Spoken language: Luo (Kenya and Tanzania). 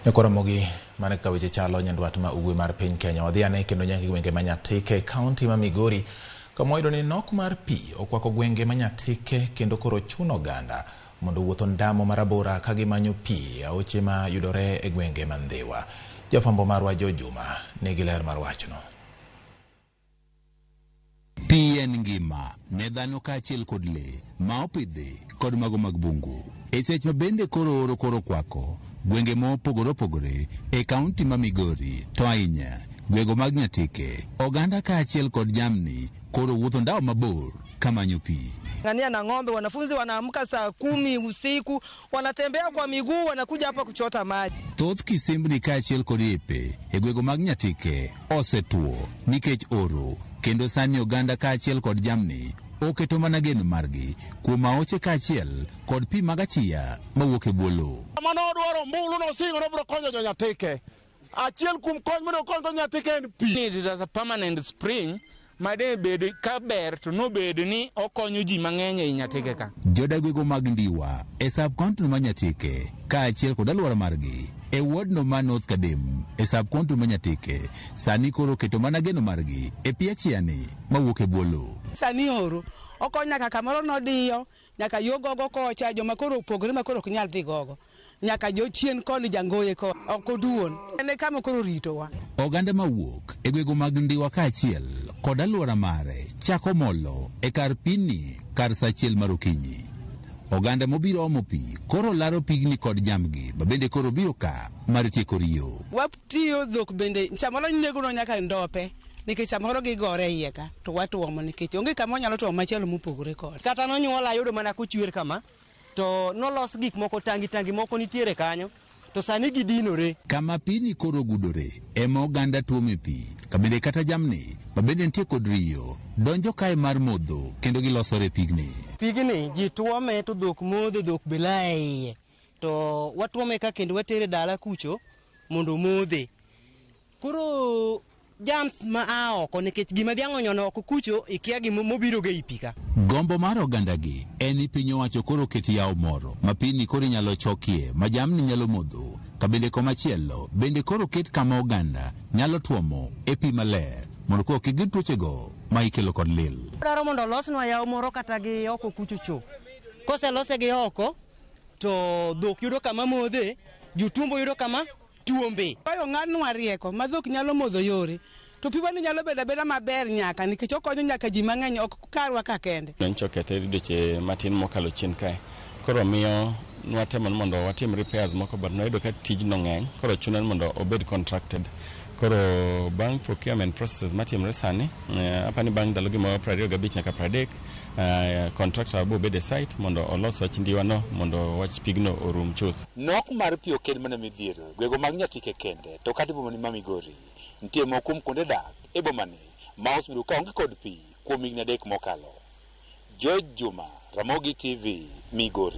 Ekoromogi mane kaweche chalo nyandwat ma ugwe mar piny Kenya odhiane kendo nyaka gwenge ma Nyatike kaunti ma Migori kama oyudo ni nok mar pi okwako gwenge ma Nyatike kendo koro chuno oganda mondo wuotho ndamo marabora ka gimanyo pi aoche ma yudore e gwenge ma Ndhiwa. Jafwambo marwa Jo Juma nigi ler mar wachno. Pi en ngima ne dhano kaachiel kod le ma opidhi kod mago mag bungu. E seche ma bende koro oro kwako gwenge mopogore opogore e kaunti ma Migori to ahinya gwego mag Nyatike, oganda kaachiel kod jamni koro wuotho ndao mabor kamanyo pi. Ngania na ng'ombe, wanafunzi wanaamka saa 10 usiku, wanatembea kwa miguu, wanakuja hapa kuchota maji. Thoth kisimbni kaachiel kod epe e gwego mag Nyatike osetuo nikech oro, kendo sani oganda kaachiel kod jamni oketo mana geno margi kuom aoche kaachiel kod pi mag achia mawuok e bwo lowo. Mano dwaro mbulu no singo no biro konyo jo Nyatike. Achiel kuom kony mondo konyo Nyatike en pi. It is a permanent spring. Made bed kaber to no bed ni okonyo ji mang'eny e Nyatike ka. Jodagwego mag Ndiwa e sub-county ma Nyatike kaachiel kod alwora margi e wardno ma North Kadem e sub-county ma Nyatike sani koro keto mana geno margi e pi achiani mawuok e bwo lowo. Sani oro okonyo nyaka kamoro nodiyo nyaka yo gogo kocha joma koro opogore ma koro ok nyal dhi gogo. Nyaka jo chien koni jangoye ko ok oduon. Ene kama koro ritowa. Oganda mawuok e gwego mag Ndiwa kaachiel kod alwora mare chako molo e kar pini kar sa achiel mar okinyi. Oganda mobiro omo pi koro laro pigni kod jamgi ma bende koro biro ka mar tieko riyo. Watiyo dhok bende samoro negono nyaka ndope nikech samoro gigore iye ka to watuomo nikech onge kama onyalo tuomo machielo mopogore kod. Kata nonyuola yudo mana kochwer kama to nolos gik moko tangi moko nitiere kanyo to sani gidinore. Kama pini koro gudore ema oganda tuome pi kabende kata jamni ma bende nitie kod riyo donjo kae mar modho kendo gilosore pigni. Pigni ji tuome to dhok modho, dhok belae iye to watuome ka kendo watere dala kucho mondo modhe. Koro jams ma oko nikech gima dhiang' onyono oko kucho ikia gima mobiro ga ipika. Gombo mar ogandagi en ni piny owacho koro ket yawo moro ma pini koro nyalo chokie ma jamni nyalo modho kabende komachielo bende koro ket kama oganda nyalo tuomo e pi maler mondo koro kik giyud tuochego ma ikelo kod lil. Dwaro mondo olosnwa yawo moro kata gi oko kucho cho. Koselose gi oko to dhok yudo kama modhe, jotumbo yudo kama tuombe. Oyo ng'adnwa rieko ma dhok nyalo modho yore. To pi bende nyalo bedo abeda maber nyaka nikech okonyo nyaka ji mang'eny ok karwa ka kende. Nchokete dweche matin mokalo chien kae. Koro miyo nwatemo mondo watim repairs moko but noyudo ka tijno ng'eny. Koro chuno mondo obed contracted. Koro bank procurement processes matimre sani apani bank ndalo gimo 25 nyaka 30 contractor bo bede site mondo olos wach Ndiwa no mondo wach pigno orum chuth. Nok mar pi oked mana midhiero gwego mag Nyatike kende to kata bomani ma Migori nitie moko kuom kuonde dak e bomani ma osebiro ka onge kod pi kuom higni 3 mokalo. Jo Juma, Ramogi TV, Migori.